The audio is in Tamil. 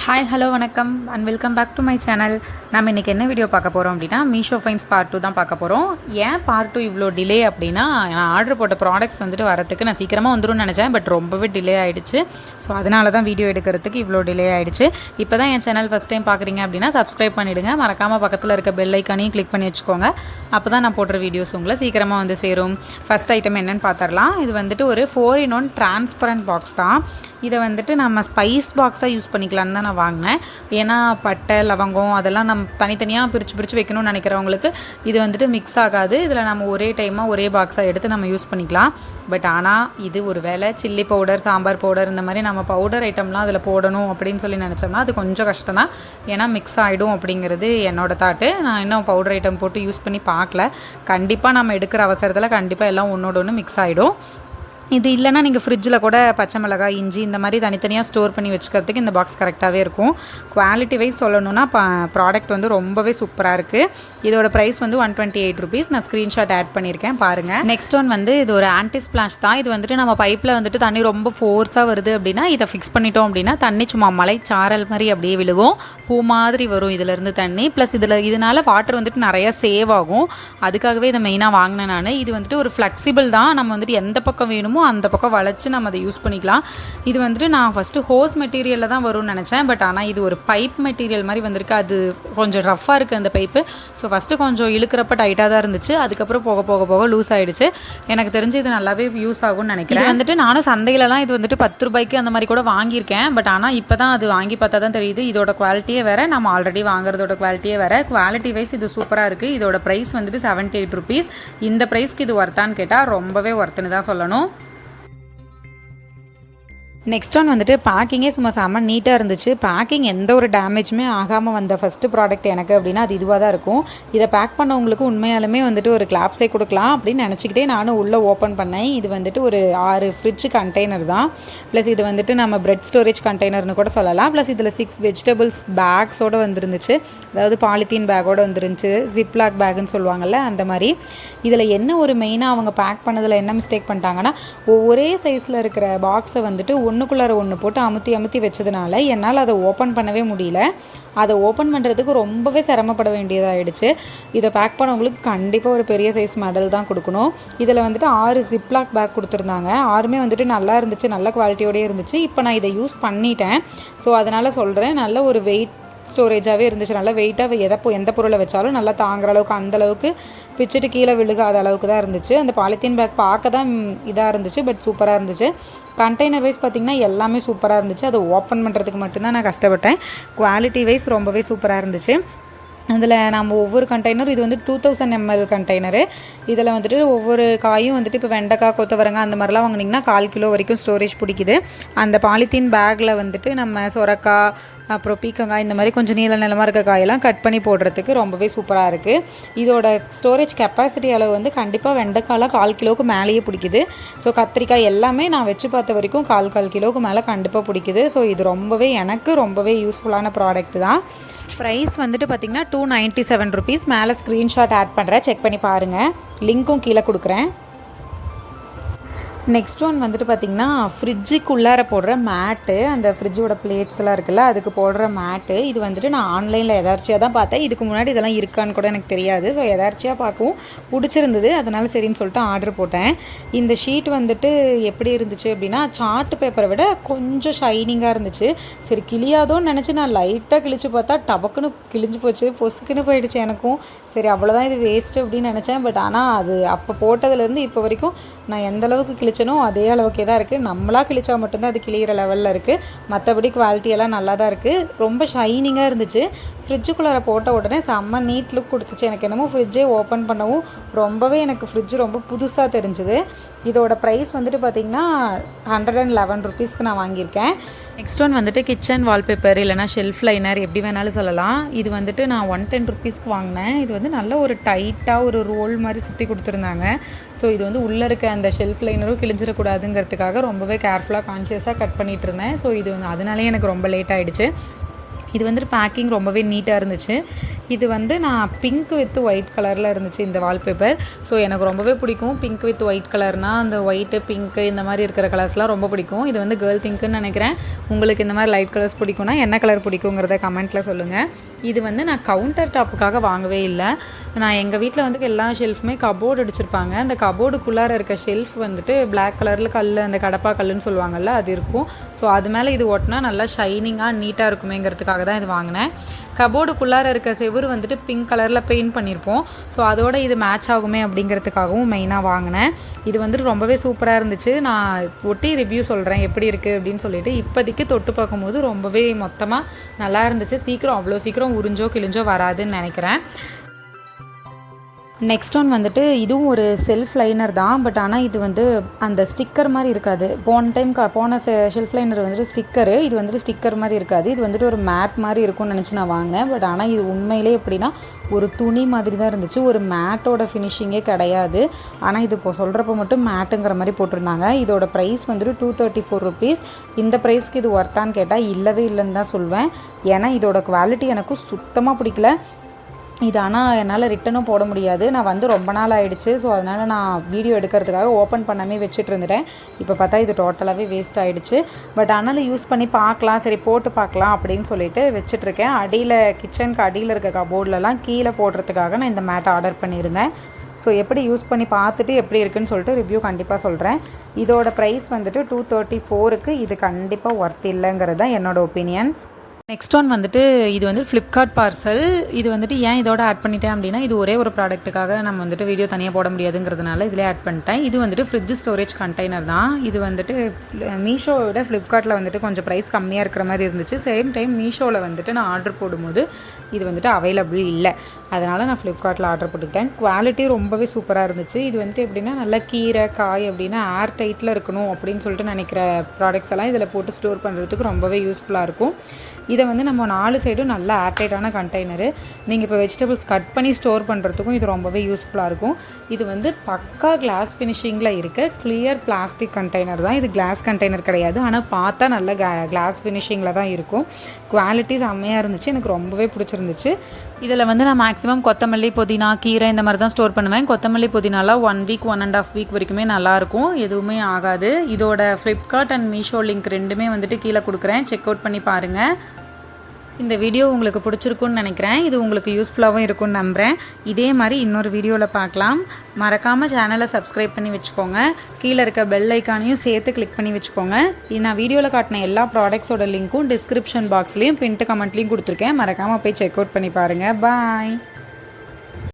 ஹாய் ஹலோ வணக்கம் and welcome back to my channel. நம்ம இன்றைக்கி என்ன வீடியோ பார்க்க போகிறோம் அப்படின்னா மீஷோ ஃபைன்ஸ் பார்ட் 2 தான் பார்க்க போகிறோம். ஏன் பார்ட் 2 இவ்வளோ டிலே அப்படின்னா, நான் ஆர்டர் போட்ட ப்ராடக்ட்ஸ் வந்துட்டு வரத்துக்கு நான் சீக்கிரமாக வந்துடும்னு நினச்சேன். பட் ரொம்பவே டிலே ஆகிடுச்சு. ஸோ அதனால தான் வீடியோ எடுக்கிறதுக்கு இவ்வளோ டிலே ஆகிடுச்சு. இப்போ தான் என் சேனல் ஃபஸ்ட் டைம் பார்க்குறீங்க அப்படின்னா சப்ஸ்கிரைப் பண்ணிவிடுங்க. மறக்காமல் பக்கத்தில் இருக்க பெல் ஐக்கானையும் கிளிக் பண்ணி வச்சுக்கோங்க. அப்போ தான் நான் போடுற வீடியோஸ் உங்களை சீக்கிரமாக வந்து சேரும். ஃபஸ்ட் ஐட்டம் என்னென்னு பார்த்துடலாம். இது வந்துட்டு ஒரு 4-in-1 டிரான்ஸ்பரண்ட் பாக்ஸ் தான். இதை வந்துட்டு நம்ம ஸ்பைஸ் பாக்ஸாக யூஸ் பண்ணிக்கலான்னு தான் நான் வாங்கினேன். ஏன்னா பட்டை லவங்கம் அதெல்லாம் நம்ம தனித்தனியாக பிரித்து வைக்கணும்னு நினைக்கிறவங்களுக்கு இது வந்துட்டு மிக்ஸ் ஆகாது. இதில் நம்ம ஒரே டைமாக ஒரே பாக்ஸாக எடுத்து நம்ம யூஸ் பண்ணிக்கலாம். பட் ஆனால் இது ஒரு வேளை சில்லி பவுடர், சாம்பார் பவுடர், இந்த மாதிரி நம்ம பவுடர் ஐட்டம்லாம் அதில் போடணும் அப்படின்னு சொல்லி நினச்சோம்னா அது கொஞ்சம் கஷ்டம் தான். ஏன்னா மிக்ஸ் ஆகிடும் அப்படிங்கிறது என்னோடய தாட்டு. நான் இன்னும் பவுடர் ஐட்டம் போட்டு யூஸ் பண்ணி பார்க்கல. கண்டிப்பாக நம்ம எடுக்கிற அவசரத்தில் கண்டிப்பாக எல்லாம் ஒன்றோட ஒன்று மிக்ஸ் ஆகிடும். இது இல்லைனா நீங்கள் ஃப்ரிட்ஜில் கூட பச்சை மிளகாய், இஞ்சி இந்த மாதிரி தனித்தனியாக ஸ்டோர் பண்ணி வச்சுக்கிறதுக்கு இந்த பாக்ஸ் கரெக்டாகவே இருக்கும். குவாலிட்டி வைஸ் சொல்லணுன்னா ப்ராடக்ட் வந்து ரொம்பவே சூப்பராக இருக்குது. இதோட ப்ரைஸ் வந்து 128 rupees. நான் ஸ்க்ரீன்ஷாட் ஆட் பண்ணியிருக்கேன் பாருங்கள். நெக்ஸ்ட் ஒன் வந்து இது ஒரு ஆன்டி ஸ்பிளாஷ் தான். இது வந்துட்டு நம்ம பைப்பில் வந்துட்டு தண்ணி ரொம்ப ஃபோர்ஸாக வருது அப்படின்னா இதை ஃபிக்ஸ் பண்ணிட்டோம் அப்படின்னா தண்ணி சும்மா மலை சாரல் மாதிரி அப்படியே விழுகும். பூ மாதிரி வரும் இதிலேருந்து தண்ணி. ப்ளஸ் இதனால் வாட்டர் வந்துட்டு நிறையா சேவ் ஆகும். அதுக்காகவே இதை மெயினாக வாங்கினேன் நான். இது வந்துட்டு ஒரு ஃப்ளெக்சிபிள் தான். நம்ம வந்துட்டு எந்த பக்கம் வேணுமோ அந்த பக்கம் வளைச்சு நம்ம அதை யூஸ் பண்ணிக்கலாம். இது வந்துட்டு நான் ஃபஸ்ட்டு ஹோஸ் மெட்டீரியலில் தான் வரும்னு நினச்சேன். பட் ஆனால் இது ஒரு பைப் மெட்டீரியல் மாதிரி வந்திருக்கு. அது கொஞ்சம் ரஃப்பாக இருக்குது அந்த பைப்பு. ஸோ ஃபஸ்ட்டு கொஞ்சம் இழுக்கிறப்ப டைட்டாக தான் இருந்துச்சு. அதுக்கப்புறம் போக லூஸ் ஆகிடுச்சு. எனக்கு தெரிஞ்சு இது நல்லாவே யூஸ் ஆகும்னு நினைக்கிறேன். வந்துட்டு நானும் சந்தையிலலாம் இது வந்துட்டு 10 ரூபாய்க்கு அந்த மாதிரி கூட வாங்கியிருக்கேன். பட் ஆனால் இப்போ தான் அது வாங்கி பார்த்தா தான் தெரியுது இதோட குவாலிட்டியே வேறு, நம்ம ஆல்ரெடி வாங்குறதோட குவாலிட்டியே வேறு. குவாலிட்டி வைஸ் இது சூப்பராக இருக்குது. இதோட ப்ரைஸ் வந்துட்டு 78 rupees. இந்த ப்ரைஸ்க்கு இது ஒர்த்தான்னு கேட்டால் ரொம்பவே ஒர்த்துன்னு தான் சொல்லணும். நெக்ஸ்ட் ஒன் வந்துட்டு பேக்கிங்கே சும்மா செம்ம நீட்டாக இருந்துச்சு. பேக்கிங் எந்த ஒரு டேமேஜுமே ஆகாமல் வந்த ஃபஸ்ட்டு ப்ராடக்ட் எனக்கு அப்படின்னா அது இதுவாக தான் இருக்கும். இதை பேக் பண்ணவங்களுக்கு உண்மையாலுமே வந்துட்டு ஒரு கிளாப்ஸே கொடுக்கலாம் அப்படின்னு நினச்சிக்கிட்டே நானும் உள்ளே ஓப்பன் பண்ணேன். இது வந்துட்டு ஒரு 6 ஃப்ரிட்ஜ் கண்டெய்னர் தான். ப்ளஸ் இது வந்துட்டு நம்ம பிரெட் ஸ்டோரேஜ் கண்டெய்னர்னு கூட சொல்லலாம். ப்ளஸ் இதில் 6 வெஜிடபிள்ஸ் பேக்ஸோடு வந்துருந்துச்சு. அதாவது பாலித்தீன் பேக்கோடு வந்துருந்துச்சு. ஜிப்லாக் பேக்குன்னு சொல்லுவாங்கள்ல அந்த மாதிரி. இதில் என்ன ஒரு மெயினாக அவங்க பேக் பண்ணதில் என்ன மிஸ்டேக் பண்ணிட்டாங்கன்னா, ஒரே சைஸில் இருக்கிற பாக்ஸை வந்துட்டு ஒன்றுக்குள்ளார ஒன்று போட்டு அமுத்தி வச்சதுனால என்னால் அதை ஓப்பன் பண்ணவே முடியல. அதை ஓப்பன் பண்ணுறதுக்கு ரொம்பவே சிரமப்பட வேண்டியதாகிடுச்சு. இதை பேக் பண்ணவங்களுக்கு கண்டிப்பாக ஒரு பெரிய சைஸ் மெடல் தான் கொடுக்கணும். இதில் வந்துட்டு 6 ஜிப்லாக் பேக் கொடுத்துருந்தாங்க. 6மே வந்துட்டு நல்லா இருந்துச்சு, நல்ல குவாலிட்டியோடய இருந்துச்சு. இப்போ நான் இதை யூஸ் பண்ணிட்டேன். ஸோ அதனால் சொல்கிறேன், நல்ல ஒரு வெயிட் ஸ்டோரேஜாகவே இருந்துச்சு. நல்லா வெயிட்டாக எந்த பொருளை வச்சாலும் நல்லா தாங்குற அளவுக்கு, அந்தளவுக்கு பிச்சுட்டு கீழே விழுகாத அளவுக்கு தான் இருந்துச்சு. அந்த பாலித்தீன் பேக் பார்க்க தான் இதாக இருந்துச்சு, பட் சூப்பராக இருந்துச்சு. கண்டெய்னர் வைஸ் பார்த்திங்கன்னா எல்லாமே சூப்பராக இருந்துச்சு. அதை ஓப்பன் பண்ணுறதுக்கு மட்டும்தான் நான் கஷ்டப்பட்டேன். குவாலிட்டி வைஸ் ரொம்பவே சூப்பராக இருந்துச்சு. அதில் நம்ம ஒவ்வொரு கண்டெய்னரும், இது வந்து 2000 ml கண்டெய்னரு. இதில் வந்துட்டு ஒவ்வொரு காயும் வந்துட்டு இப்போ வெண்டைக்காய், கொத்தவரங்காய் அந்த மாதிரிலாம் வாங்கினீங்கன்னா 1/4 கிலோ வரைக்கும் ஸ்டோரேஜ் பிடிக்குது. அந்த பாலித்தீன் பேக்கில் வந்துட்டு நம்ம சொரக்காய், அப்புறம் பீக்கங்காய், இந்த மாதிரி கொஞ்சம் நீளமாக இருக்க காயெல்லாம் கட் பண்ணி போடுறதுக்கு ரொம்பவே சூப்பராக இருக்குது. இதோட ஸ்டோரேஜ் கெப்பாசிட்டி அளவு வந்து கண்டிப்பாக வெண்டைக்காயில் 1/4 கிலோவுக்கு மேலேயே பிடிக்குது. ஸோ கத்திரிக்காய் எல்லாமே நான் வச்சு பார்த்த வரைக்கும் 1/4 கிலோவுக்கு மேலே கண்டிப்பாக பிடிக்குது. ஸோ இது எனக்கு ரொம்பவே யூஸ்ஃபுல்லான ப்ராடக்ட் தான். ப்ரைஸ் வந்துட்டு பார்த்திங்கன்னா 297 rupees. மேலே ஸ்க்ரீன்ஷாட் ஆட் பண்ணுறேன், செக் பண்ணி பாருங்கள். லிங்க்கும் கீழே கொடுக்குறேன். நெக்ஸ்ட் ஒன் வந்துட்டு பார்த்திங்கன்னா ஃப்ரிட்ஜுக்குள்ளார போடுற மேட்டு, அந்த ஃப்ரிட்ஜோட பிளேட்ஸ் எல்லாம் இருக்குல்ல அதுக்கு போடுற மேட்டு. இது வந்துட்டு நான் ஆன்லைனில் எதார்ச்சியாக தான் பார்த்தேன். இதுக்கு முன்னாடி இதெல்லாம் இருக்கான்னு கூட எனக்கு தெரியாது. ஸோ எதார்ச்சியாக பார்க்கவும் பிடிச்சிருந்தது. அதனால சரின்னு சொல்லிட்டு ஆர்டர் போட்டேன். இந்த ஷீட் வந்துட்டு எப்படி இருந்துச்சு அப்படின்னா, சார்ட் பேப்பரை விட கொஞ்சம் ஷைனிங்காக இருந்துச்சு. சரி கிளியாதோன்னு நினச்சி நான் லைட்டாக கிழிச்சு பார்த்தா டபக்குன்னு கிழிஞ்சு போச்சு, பொசுக்குன்னு போயிடுச்சு எனக்கும். சரி அவ்வளோதான், இது வேஸ்ட்டு அப்படின்னு நினச்சேன். பட் ஆனால் அது அப்போ போட்டதுலேருந்து இப்போ வரைக்கும் நான் எந்த அளவுக்கு கிழிச்சனோ அதே அளவுக்கே தான் இருக்குது. நம்மளாக கிழிச்சா மட்டும்தான் அது கிளியிற லெவலில் இருக்குது. மற்றபடி குவாலிட்டியெல்லாம் நல்லா தான் இருக்குது. ரொம்ப ஷைனிங்காக இருந்துச்சு. ஃப்ரிட்ஜுக்குள்ளார போட்ட உடனே செம்ம நீட் லுக் கொடுத்துச்சு. எனக்கு என்னமோ ஃப்ரிட்ஜே ஓப்பன் பண்ணவும் ரொம்பவே எனக்கு ஃப்ரிட்ஜ் ரொம்ப புதுசாக தெரிஞ்சுது. இதோட ப்ரைஸ் வந்துட்டு பார்த்திங்கன்னா 111 rupeesக்கு நான் வாங்கியிருக்கேன். நெக்ஸ்ட் ஒன் வந்துட்டு கிச்சன் வால்பேப்பர், இல்லைனா ஷெல்ஃப் லைனர், எப்படி வேணாலும் சொல்லலாம். இது வந்துட்டு நான் 110 rupeesக்கு வாங்கினேன். இது வந்து நல்ல ஒரு டைட்டாக ஒரு ரோல் மாதிரி சுற்றி கொடுத்துருந்தாங்க. ஸோ இது வந்து உள்ளே இருக்க அந்த ஷெல்ஃப் லைனரும் கிழிஞ்சிடக்கூடாதுங்கிறதுக்காக ரொம்பவே கேர்ஃபுல்லாக கான்ஷியஸாக கட் பண்ணிகிட்டு இருந்தேன். ஸோ இது வந்து அதனாலே எனக்கு ரொம்ப லேட் ஆகிடுச்சு. இது வந்துட்டு பேக்கிங் ரொம்பவே நீட்டாக இருந்துச்சு. இது வந்து நான் பிங்க் வித் ஒயிட் கலரில் இருந்துச்சு இந்த வால்பேப்பர். ஸோ எனக்கு ரொம்பவே பிடிக்கும் பிங்க் வித் ஒயிட் கலர்னால், அந்த ஒயிட்டு பிங்க்கு இந்த மாதிரி இருக்கிற கலர்ஸ்லாம் ரொம்ப பிடிக்கும். இது வந்து கேர்ள் திங்க்குன்னு நினைக்கிறேன். உங்களுக்கு இந்த மாதிரி லைட் கலர்ஸ் பிடிக்கும்னா என்ன கலர் பிடிக்குங்கிறத கமெண்ட்டில் சொல்லுங்கள். இது வந்து நான் கவுண்டர் டாப்புக்காக வாங்கவே இல்லை. நான் எங்கள் வீட்டில் வந்து எல்லா ஷெல்ஃபுமே கபோர்டு அடிச்சிருப்பாங்க. அந்த கபோர்டுக்குள்ளார இருக்க ஷெல்ஃப் வந்துட்டு பிளாக் கலரில் கல், அந்த கடப்பா கல்லுன்னு சொல்லுவாங்கள்ல, அது இருக்கும். ஸோ அது மேலே இது ஒட்டினா நல்லா ஷைனிங்காக நீட்டாக இருக்குமேங்கிறதுக்காக தான் இது வாங்கினேன். கபோர்டுக்குள்ளார இருக்க செவுரு வந்துட்டு பிங்க் கலரில் பெயிண்ட் பண்ணியிருப்போம். ஸோ அதோட இது மேட்ச் ஆகுமே அப்படிங்கிறதுக்காகவும் மெயினாக வாங்கினேன். இது வந்துட்டு ரொம்பவே சூப்பராக இருந்துச்சு. நான் ஒட்டி ரிவ்யூ சொல்கிறேன் எப்படி இருக்குது அப்படின்னு சொல்லிட்டு. இப்போதைக்கு தொட்டு பார்க்கும்போது ரொம்பவே மொத்தமாக நல்லா இருந்துச்சு. சீக்கிரம் அவ்வளோ சீக்கிரம் உறிஞ்சோ கிழிஞ்சோ வராதுன்னு நினைக்கிறேன். நெக்ஸ்ட் ஒன் வந்துட்டு இதுவும் ஒரு செல்ஃப் லைனர் தான். பட் ஆனால் இது வந்து அந்த ஸ்டிக்கர் மாதிரி இருக்காது. போன ஷெல்ஃப் லைனர் வந்துட்டு ஸ்டிக்கரு, இது வந்துட்டு ஸ்டிக்கர் மாதிரி இருக்காது. இது வந்துட்டு ஒரு மேட் மாதிரி இருக்கும்னு நினச்சி நான் வாங்கினேன். பட் ஆனால் இது உண்மையிலே எப்படின்னா ஒரு துணி மாதிரி தான் இருந்துச்சு. ஒரு மேட்டோட ஃபினிஷிங்கே கிடையாது. ஆனால் இது இப்போ சொல்கிறப்ப மட்டும் மேட்டுங்கிற மாதிரி போட்டிருந்தாங்க. இதோட ப்ரைஸ் வந்துட்டு 234 rupees. இந்த ப்ரைஸ்க்கு இது ஒர்த்தான்னு கேட்டால் இல்லவே இல்லைன்னு தான் சொல்வேன். ஏன்னா இதோட குவாலிட்டி எனக்கு சுத்தமாக பிடிக்கல. இது ஆனால் என்னால் ரிட்டனும் போட முடியாது. நான் வந்து ரொம்ப நாள் ஆகிடுச்சு. ஸோ அதனால் நான் வீடியோ எடுக்கிறதுக்காக ஓப்பன் பண்ணாமே வச்சுட்டு இருந்துட்டேன். இப்போ பார்த்தா இது டோட்டலாகவே வேஸ்ட் ஆகிடுச்சு. பட் ஆனாலும் யூஸ் பண்ணி பார்க்கலாம், சரி போட்டு பார்க்கலாம் அப்படின்னு சொல்லிட்டு வச்சுட்ருக்கேன். அடியில் கிச்சனுக்கு அடியில் இருக்க கபோர்ட்லலாம் கீழே போடுறதுக்காக நான் இந்த மேட் ஆர்டர் பண்ணியிருந்தேன். ஸோ எப்படி யூஸ் பண்ணி பார்த்துட்டு எப்படி இருக்குன்னு சொல்லிட்டு ரிவ்யூ கண்டிப்பாக சொல்கிறேன். இதோட ப்ரைஸ் வந்துட்டு 234க்கு இது கண்டிப்பாக ஒர்த் இல்லைங்கிறது தான் என்னோடய ஒப்பீனியன். நெக்ஸ்ட் ஒன் வந்துட்டு இது வந்து ஃப்ளிப்கார்ட் பார்சல். இது வந்துட்டு ஏன் இதோட ஆட் பண்ணிட்டேன் அப்படின்னா, இது ஒரே ஒரு ப்ராடக்ட்டுக்காக நம்ம வந்துட்டு வீடியோ தனியாக போட முடியாதுங்கிறதுனால இதிலே ஆட் பண்ணிட்டேன். இது வந்துட்டு ஃப்ரிட்ஜ் ஸ்டோரேஜ் கண்டெய்னர் தான். இது வந்துட்டு மீஷோவோட ஃப்ளிப்கார்ட்டில் வந்துட்டு கொஞ்சம் ப்ரைஸ் கம்மியாக இருக்கிற மாதிரி இருந்துச்சு. சேம் டைம் மீஷோவில் வந்துட்டு நான் ஆர்டர் போடும்போது இது வந்துட்டு அவைலபிள் இல்லை. அதனால் நான் ஃப்ளிப்கார்ட்டில் ஆர்டர் போட்டுக்கிட்டேன். குவாலிட்டி ரொம்பவே சூப்பராக இருந்துச்சு. இது வந்துட்டு எப்படின்னா நல்லா கீரை காய் அப்படின்னா ஏர் டைட்டில் இருக்கணும் அப்படின்னு சொல்லிட்டு நினைக்கிற ப்ராடக்ட்ஸ் எல்லாம் இதில் போட்டு ஸ்டோர் பண்ணுறதுக்கு ரொம்பவே யூஸ்ஃபுல்லாக இருக்கும். இதை வந்து நம்ம 4 சைடும் நல்லா ஏர்டைட்டான கண்டெய்னரு. நீங்கள் இப்போ வெஜிடபிள்ஸ் கட் பண்ணி ஸ்டோர் பண்ணுறதுக்கும் இது ரொம்பவே யூஸ்ஃபுல்லாக இருக்கும். இது வந்து பக்கா கிளாஸ் ஃபினிஷிங்கில் இருக்க கிளியர் பிளாஸ்டிக் கண்டெய்னர் தான். இது கிளாஸ் கண்டெய்னர் கிடையாது. ஆனால் பார்த்தா நல்ல கிளாஸ் ஃபினிஷிங்கில் தான் இருக்கும். குவாலிட்டி செம்மையாக இருந்துச்சு. எனக்கு ரொம்பவே பிடிச்சிருந்துச்சு. இதில் வந்து நான் மேக்ஸிமம் கொத்தமல்லி, புதினா, கீரை இந்த மாதிரி தான் ஸ்டோர் பண்ணுவேன். கொத்தமல்லி புதினாலாம் 1 வீக் 1.5 வீக் வரைக்குமே நல்லாயிருக்கும், எதுவுமே ஆகாது. இதோட ஃப்ளிப்கார்ட் அண்ட் மீஷோ லிங்க் ரெண்டுமே வந்துட்டு கீழே கொடுக்குறேன், செக் அவுட் பண்ணி பாருங்கள். இந்த வீடியோ உங்களுக்கு பிடிச்சிருக்குன்னு நினைக்கிறேன். இது உங்களுக்கு யூஸ்ஃபுல்லாகவும் இருக்கும்னு நம்புகிறேன். இதே மாதிரி இன்னொரு வீடியோவில் பார்க்கலாம். மறக்காமல் சேனலை சப்ஸ்கிரைப் பண்ணி வச்சுக்கோங்க. கீழே இருக்க பெல் ஐக்கானையும் சேர்த்து கிளிக் பண்ணி வச்சுக்கோங்க. நான் வீடியோவில் காட்டின எல்லா ப்ராடக்ட்ஸோட லிங்க்கும் டிஸ்கிரிப்ஷன் பாக்ஸ்லேயும் பின்ட்டு கமெண்ட்லேயும் கொடுத்துருக்கேன். மறக்காமல் போய் செக் அவுட் பண்ணி பாருங்கள். பாய்.